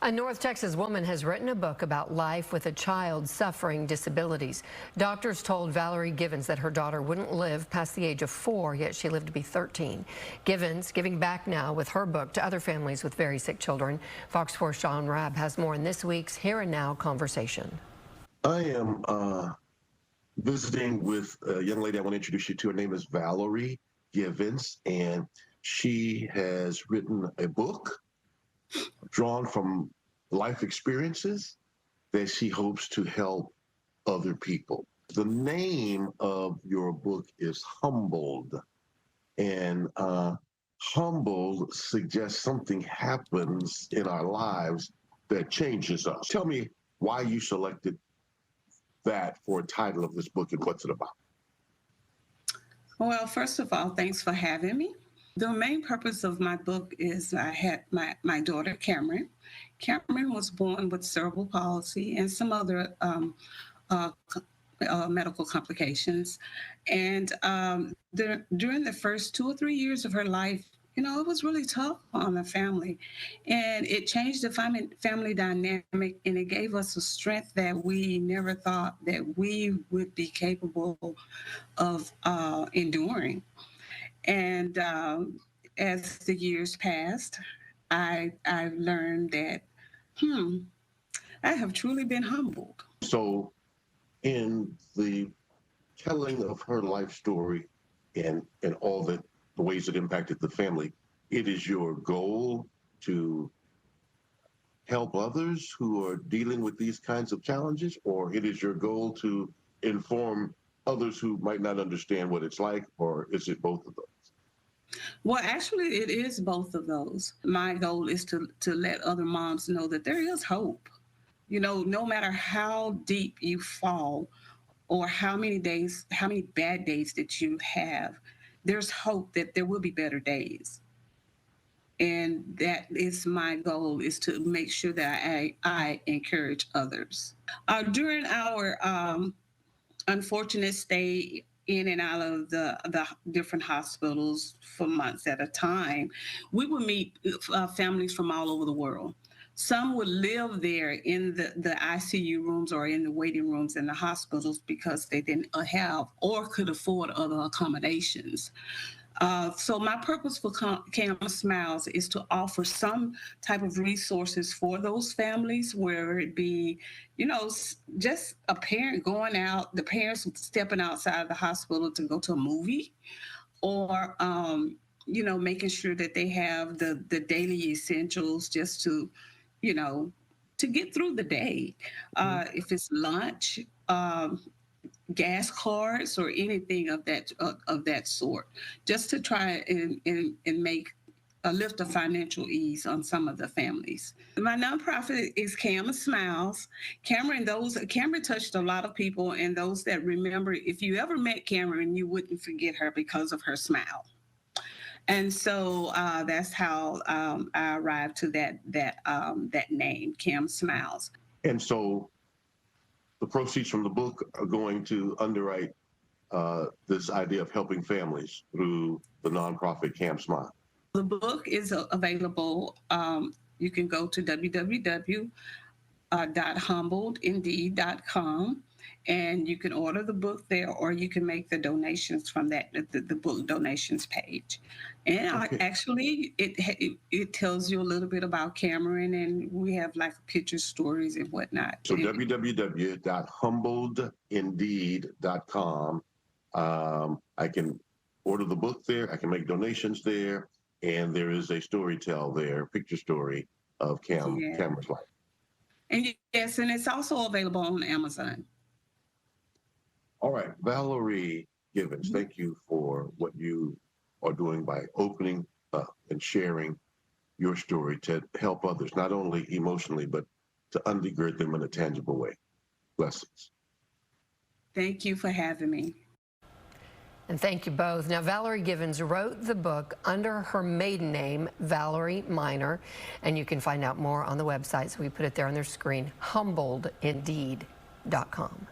A North Texas woman has written a book about life with a child suffering disabilities. Doctors told Valorie Givens that her daughter wouldn't live past the age of 4, yet she lived to be 13. Givens giving back now with her book to other families with very sick children. Fox 4's Sean Rabb has more in this week's Here and Now Conversation. I am visiting with a young lady I want to introduce you to. Her name is Valorie Givens, and she has written a book drawn from life experiences that she hopes to help other people. The name of your book is Humbled, and humbled suggests something happens in our lives that changes us. Tell me why you selected that for a title of this book and what's it about. Well, first of all, thanks for having me. The main purpose of my book is I had my daughter, Cameron. Cameron was born with cerebral palsy and some other medical complications. And during the first 2 or 3 years of her life, it was really tough on the family. And it changed the family dynamic, and it gave us a strength that we never thought that we would be capable of enduring. And as the years passed, I learned that, I have truly been humbled. So in the telling of her life story and all the ways it impacted the family, it is your goal to help others who are dealing with these kinds of challenges, or it is your goal to inform others who might not understand what it's like, or is it both of those? Well, actually, it is both of those. My goal is to let other moms know that there is hope. No matter how deep you fall or how many bad days that you have, there's hope that there will be better days. And that is my goal, is to make sure that I encourage others. During our unfortunate stay in and out of the different hospitals for months at a time, we would meet families from all over the world. Some would live there in the ICU rooms or in the waiting rooms in the hospitals because they didn't have or could afford other accommodations. So my purpose for Cam Smiles is to offer some type of resources for those families, where it be, just a parent going out, the parents stepping outside of the hospital to go to a movie, or, making sure that they have the daily essentials just to get through the day. If it's lunch, gas cards, or anything of that sort, just to try and make lift of financial ease on some of the families. My nonprofit is Cam Smiles. Cameron touched a lot of people, and those that remember, if you ever met Cameron, you wouldn't forget her because of her smile. And so that's how I arrived to that name, Cam Smiles. And so the proceeds from the book are going to underwrite this idea of helping families through the nonprofit Cam Smile. The book is available. You can go to www.humbledindeed.com, and you can order the book there, or you can make the donations from the book donations page. And actually, it tells you a little bit about Cameron, and we have like picture stories and whatnot. So www.humbledindeed.com. I can order the book there. I can make donations there, and there is a storytell there, picture story of Cameron's life. And yes, and it's also available on Amazon. All right, Valorie Givens, thank you for what you are doing by opening up and sharing your story to help others, not only emotionally, but to undergird them in a tangible way. Blessings. Thank you for having me. And thank you both. Now, Valorie Givens wrote the book under her maiden name, Valorie Minor, and you can find out more on the website. So we put it there on their screen, humbledindeed.com.